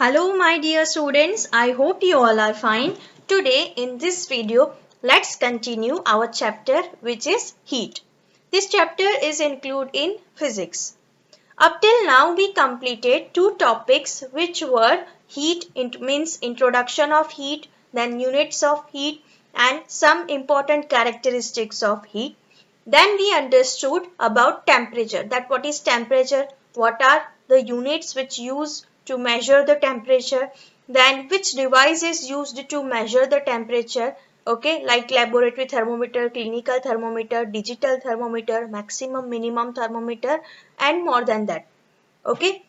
Hello my dear students, I hope you all are fine. Today in this video, let's continue our chapter which is heat. This chapter is included in physics. Up till now we completed two topics which were heat, means introduction of heat, then units of heat and some important characteristics of heat. Then we understood about temperature, that what is temperature, what are the units which use to measure the temperature, then which device is used to measure the temperature, okay, like laboratory thermometer, clinical thermometer, digital thermometer, maximum minimum thermometer and more than that. Okay,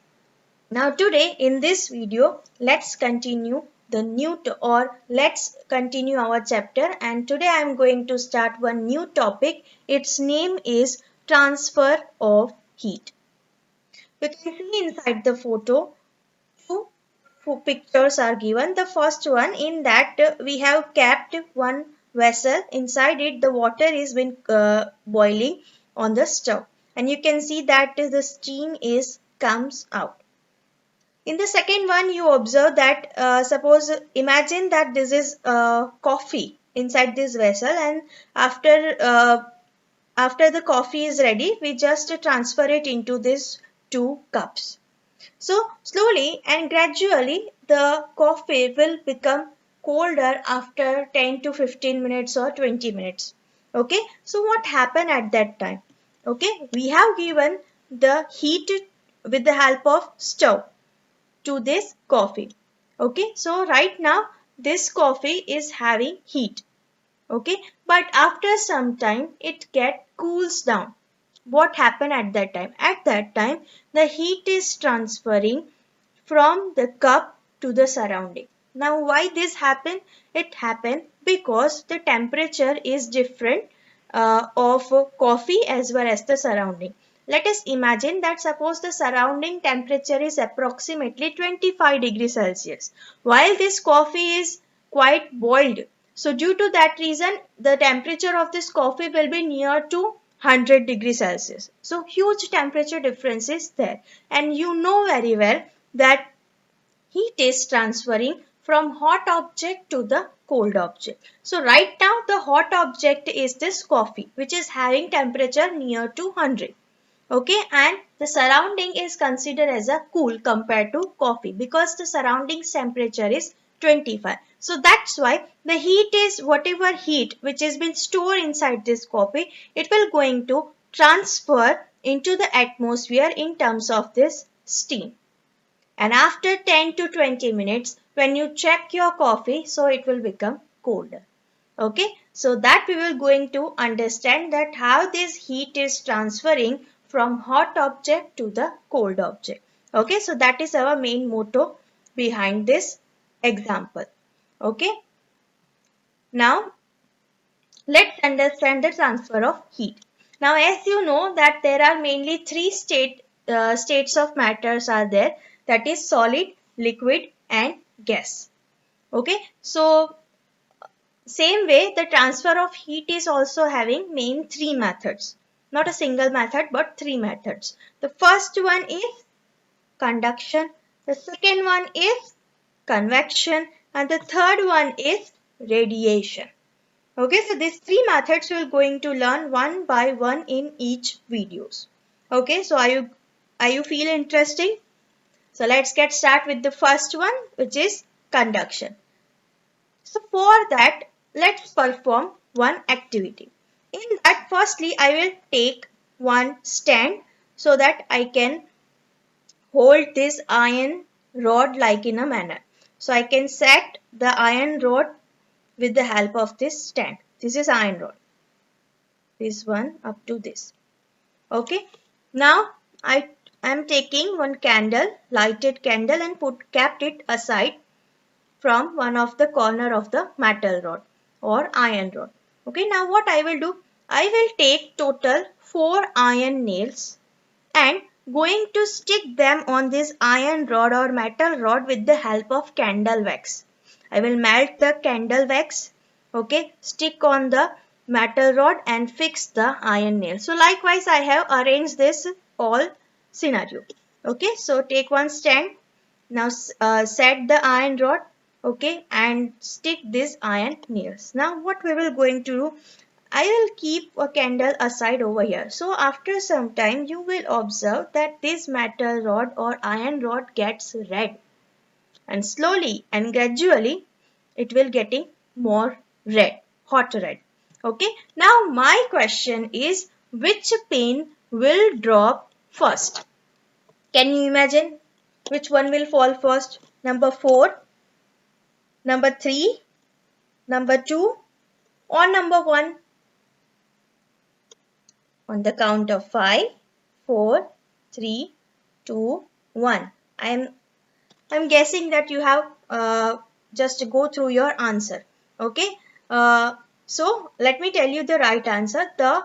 now today in this video let's continue the let's continue our chapter, and today I am going to start one new topic. Its name is transfer of heat. You can see inside the photo two pictures are given. The first one, in that we have kept one vessel. Inside it the water is been boiling on the stove, and you can see that the steam is comes out. In the second one, you observe that imagine that this is coffee inside this vessel, and after the coffee is ready, we just transfer it into these two cups. So slowly and gradually, the coffee will become colder after 10 to 15 minutes or 20 minutes. Okay, so what happened at that time? Okay, we have given the heat with the help of stove to this coffee. Okay, so right now this coffee is having heat. Okay, but after some time it get cools down. What happened at that time? At that time the heat is transferring from the cup to the surrounding. Now why this happened? It happened because the temperature is different of coffee as well as the surrounding. Let us imagine that suppose the surrounding temperature is approximately 25 degrees Celsius, while this coffee is quite boiled. So due to that reason, the temperature of this coffee will be near to 100 degrees Celsius. So huge temperature difference is there, and you know very well that heat is transferring from hot object to the cold object. So right now the hot object is this coffee, which is having temperature near to 100. Okay, and the surrounding is considered as a cool compared to coffee because the surroundings temperature is 25. So that's why the heat is whatever heat which has been stored inside this coffee, it will going to transfer into the atmosphere in terms of this steam. And after 10 to 20 minutes, when you check your coffee, so it will become colder. Okay, so that we will going to understand that how this heat is transferring from hot object to the cold object. Okay, so that is our main motto behind this example. Okay, now let's understand the transfer of heat. Now as you know that there are mainly three states of matters are there, that is solid, liquid and gas. Okay, so same way the transfer of heat is also having main three methods. Not a single method but three methods. The first one is conduction, the second one is convection and the third one is radiation. Okay, so these three methods we are going to learn one by one in each videos. Okay, so are you feel interesting? So let's get start with the first one, which is conduction. So for that, let's perform one activity. In that, firstly, I will take one stand so that I can hold this iron rod like in a manner. So I can set the iron rod with the help of this stand. This is iron rod. This one up to this. Okay. Now I am taking one candle, lighted candle, and kept it aside from one of the corner of the metal rod or iron rod. Okay, now what I will do? I will take total 4 iron nails and going to stick them on this iron rod or metal rod with the help of candle wax. I will melt the candle wax, okay, stick on the metal rod and fix the iron nail. So likewise I have arranged this all scenario. Okay, so take one stand, Now set the iron rod, okay, and stick these iron nails. Now what we will going to do, I will keep a candle aside over here. So after some time you will observe that this metal rod or iron rod gets red, and slowly and gradually it will getting more red, hot red. Okay, now my question is, which pin will drop first? Can you imagine which one will fall first? Number 4, number 3, number 2, or number 1? On the count of 5, 4, 3, 2, 1. I'm guessing that you have just go through your answer. Okay. So let me tell you the right answer. The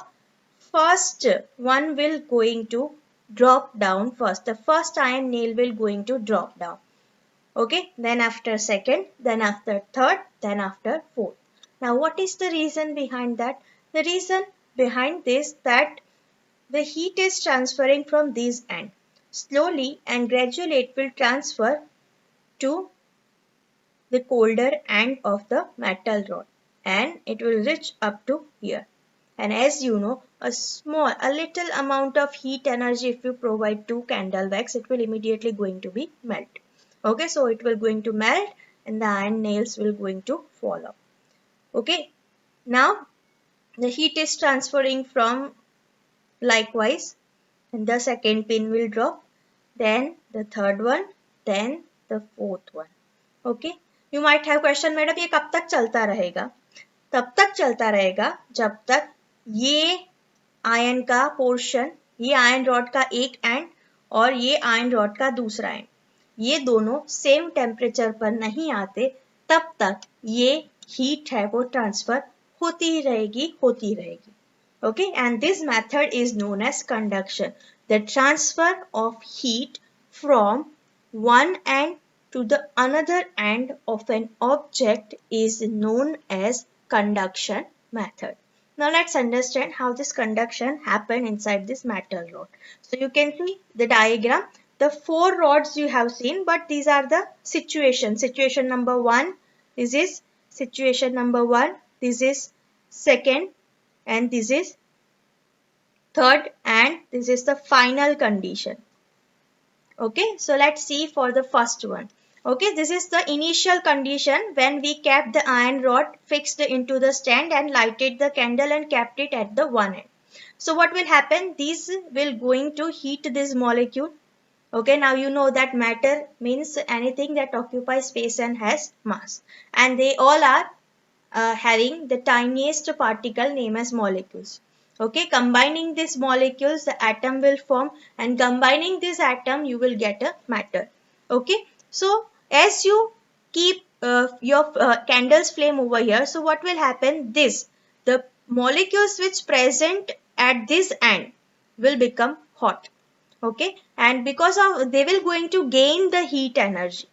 first one will going to drop down first. The first iron nail will going to drop down. Okay. Then after second, then after third, then after fourth. Now what is the reason behind that? The reason behind this that the heat is transferring from this end. Slowly and gradually it will transfer to the colder end of the metal rod, and it will reach up to here. And as you know, a little amount of heat energy if you provide to candle wax, it will immediately going to be melt. Okay, so it will going to melt and the iron nails will going to fall off. Okay, now the heat is transferring from likewise, and the second pin will drop, then the third one, then the fourth one. Okay, you might have question, madam ये कब तक चलता रहेगा? तब तक चलता रहेगा जब तक ये आयन का पोर्शन, ये आयन रॉड का एक एंड और ये आयन रॉड का दूसरा एंड, ये दोनों सेम टेम्परेचर पर नहीं आते, तब तक ये हीट है वो ट्रांसफर होती ही रहेगी, होती रहेगी. Okay, and this method is known as conduction. The transfer of heat from one end to the another end of an object is known as conduction method. Now let's understand how this conduction happen inside this metal rod. So you can see the diagram. The 4 rods you have seen, but these are the situation. Situation number 1, this is situation number 1, this is second, and this is third, and this is the final condition. Okay, so let's see for the first one. Okay, this is the initial condition when we kept the iron rod fixed into the stand and lighted the candle and kept it at the one end. So what will happen? These will going to heat this molecule. Okay, now you know that matter means anything that occupies space and has mass, and they all are having the tiniest particle named as molecules. Okay, combining these molecules the atom will form, and combining this atom you will get a matter. Okay, so as you keep your candle's flame over here, so what will happen, this the molecules which present at this end will become hot. Okay, and because of they will going to gain the heat energy.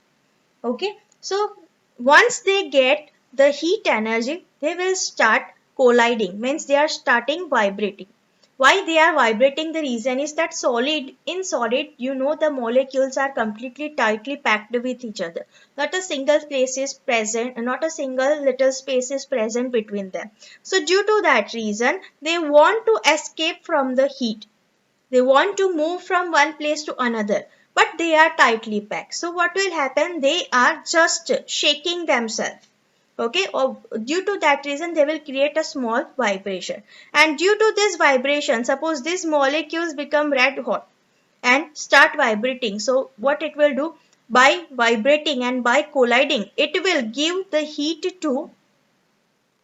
Okay, so once they get the heat energy, they will start colliding, means they are starting vibrating. Why they are vibrating? The reason is that in solid, you know, the molecules are completely tightly packed with each other. Not a single place is present, not a single little space is present between them. So due to that reason, they want to escape from the heat. They want to move from one place to another, but they are tightly packed. So what will happen? They are just shaking themselves. Okay, or due to that reason they will create a small vibration, and due to this vibration, suppose these molecules become red hot and start vibrating. So what it will do? By vibrating and by colliding, it will give the heat to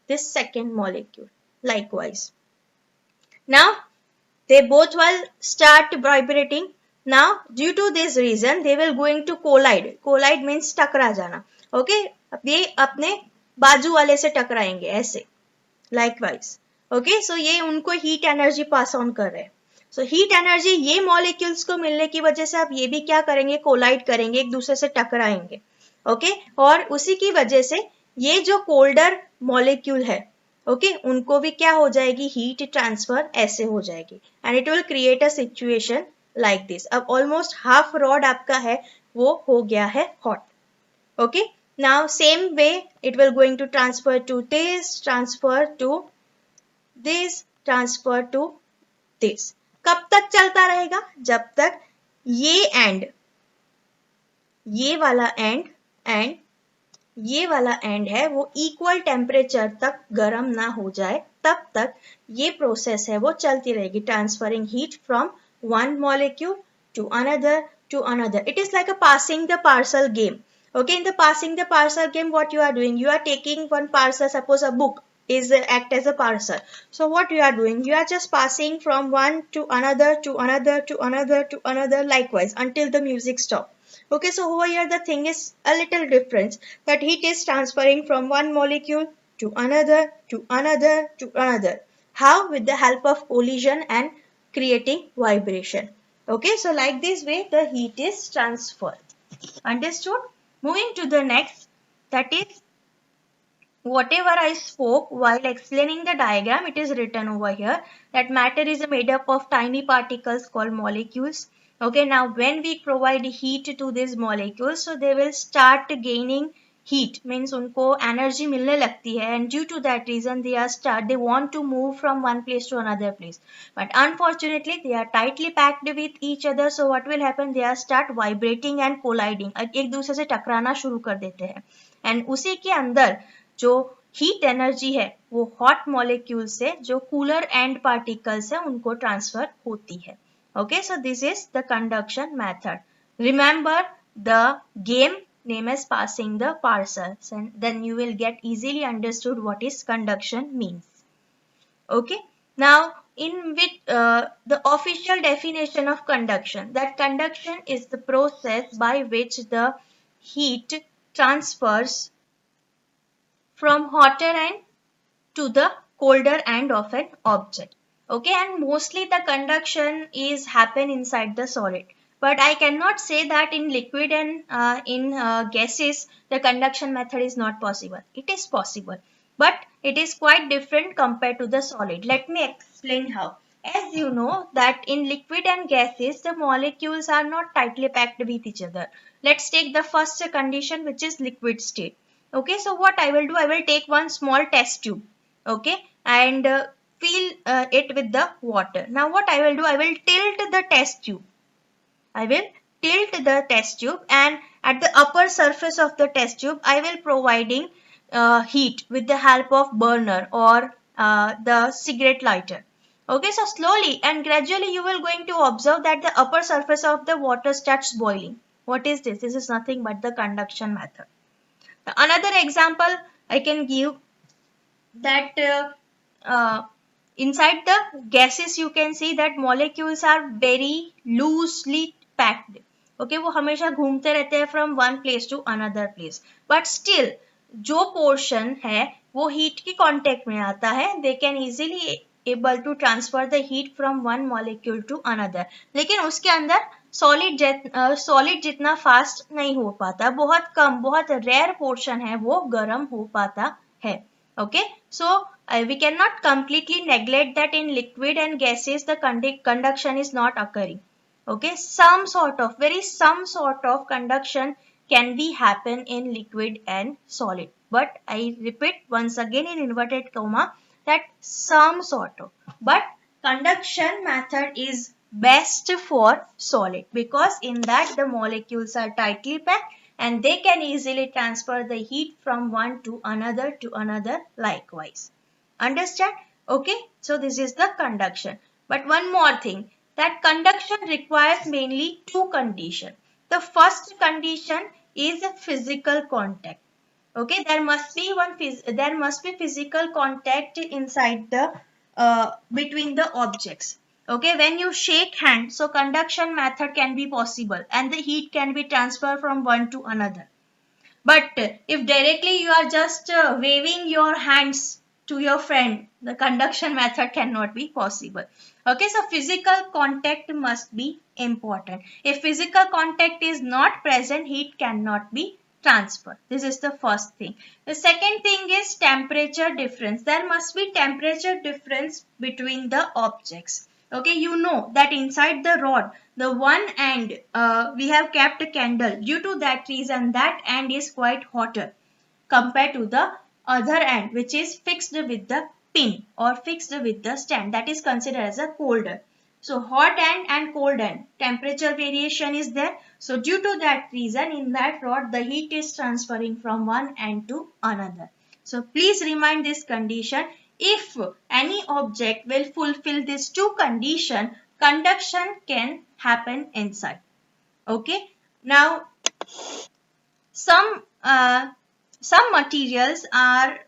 this second molecule. Likewise, now they both will start vibrating. Now due to this reason they will going to collide. Collide means टकरा जाना. Okay, ये अपने बाजू वाले से टकराएंगे ऐसे. Likewise. Okay, so ये उनको हीट एनर्जी पास ऑन कर रहे हैं. So हीट एनर्जी ये मॉलिक्यूल्स को मिलने की वजह से अब ये भी क्या करेंगे? कोलाइड करेंगे, एक दूसरे से टकराएंगे. ओके, और उसी की वजह से ये जो कोल्डर मॉलिक्यूल है, ओके, उनको भी क्या हो जाएगी? हीट ट्रांसफर ऐसे हो जाएगी, and it will create a situation like this. अब ऑलमोस्ट हाफ रॉड आपका है वो हो गया है hot. Okay, now same way it will going to transfer to this, transfer to this, transfer to this. कब तक चलता रहेगा? जब तक ये एंड, ये वाला एंड एंड ये वाला एंड है वो इक्वल टेम्परेचर तक गर्म ना हो जाए, तब तक ये प्रोसेस है वो चलती रहेगी, transferring heat from one molecule to another to another. It is like a passing the parcel game. Okay, in the passing the parcel game, what you are doing, you are taking one parcel, suppose a book is act as a parcel. So what you are doing, you are just passing from one to another to another to another to another, likewise until the music stop. Okay, so over here the thing is a little difference, that heat is transferring from one molecule to another to another to another. How? With the help of collision and creating vibration. Okay, so like this way the heat is transferred. Understood? Moving to the next, that is whatever I spoke while explaining the diagram, it is written over here that matter is made up of tiny particles called molecules. Okay, now when we provide heat to these molecules, so they will start gaining heat, means उनको energy मिलने लगती है, and due to that reason they want to move from one place to another place, but unfortunately they are tightly packed with each other. So what will happen, they are start vibrating and colliding, एक दूसरे से टकराना शुरू कर देते हैं, and उसी के अंदर जो हीट एनर्जी है वो हॉट मॉलिक्यूल से जो कूलर एंड पार्टिकल्स है उनको ट्रांसफर होती है. Okay, so this is the conduction method. Remember the game name is passing the parcels, and then you will get easily understood what is conduction means. Okay, now in which the official definition of conduction, that conduction is the process by which the heat transfers from hotter end to the colder end of an object. Okay, and mostly the conduction is happen inside the solid. But I cannot say that in liquid and in gases the conduction method is not possible. It is possible, but it is quite different compared to the solid. Let me explain how. As you know that in liquid and gases the molecules are not tightly packed with each other. Let's take the first condition, which is liquid state. Okay, so what I will do, I will take one small test tube, okay, and fill it with the water. Now what I will do, I will tilt the test tube. I will tilt the test tube, and at the upper surface of the test tube I will providing heat with the help of burner or the cigarette lighter. Okay, so slowly and gradually you will going to observe that the upper surface of the water starts boiling. What is this? This is nothing but the conduction method. Another example I can give, that inside the gases you can see that molecules are very loosely packed. Okay, वो हमेशा घूमते रहते हैं from one place to another place, but still जो portion है वो heat की contact में आता है. They can easily able to transfer the heat from one molecule to another. लेकिन उसके अंदर सॉलिड जितना फास्ट नहीं हो पाता, बहुत कम, बहुत रेयर पोर्शन है वो गर्म हो पाता है. Okay, so we cannot completely neglect that in liquid and gases the conduction is not occurring. Okay, some sort of conduction can be happen in liquid and solid, but I repeat once again in inverted comma that some sort of, but conduction method is best for solid because in that the molecules are tightly packed and they can easily transfer the heat from one to another likewise. Understand? Okay, so this is the conduction. But one more thing, that conduction requires mainly two conditions. The first condition is physical contact. Okay, there must be physical contact inside the between the objects. Okay, when you shake hands, so conduction method can be possible and the heat can be transferred from one to another. But if directly you are just waving your hands to your friend, the conduction method cannot be possible. Okay, so physical contact must be important. If physical contact is not present, heat cannot be transferred. This is the first thing. The second thing is temperature difference. There must be temperature difference between the objects. Okay, you know that inside the rod, the one end we have kept a candle. Due to that reason, that end is quite hotter compared to the other end, which is fixed with the pin or fixed with the stand. That is considered as a colder. So hot end and cold end, temperature variation is there. So due to that reason, in that rod, the heat is transferring from one end to another. So please remind this condition. If any object will fulfill these two conditions, conduction can happen inside. Okay. Now some some materials are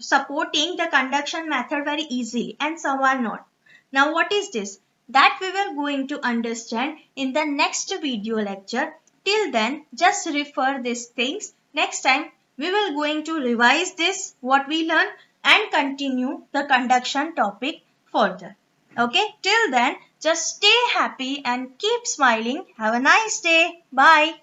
supporting the conduction method very easily and some are not. Now what is this? That we will going to understand in the next video lecture. Till then, just refer these things. Next time we will going to revise this what we learn and continue the conduction topic further. Okay, till then just stay happy and keep smiling. Have a nice day. Bye.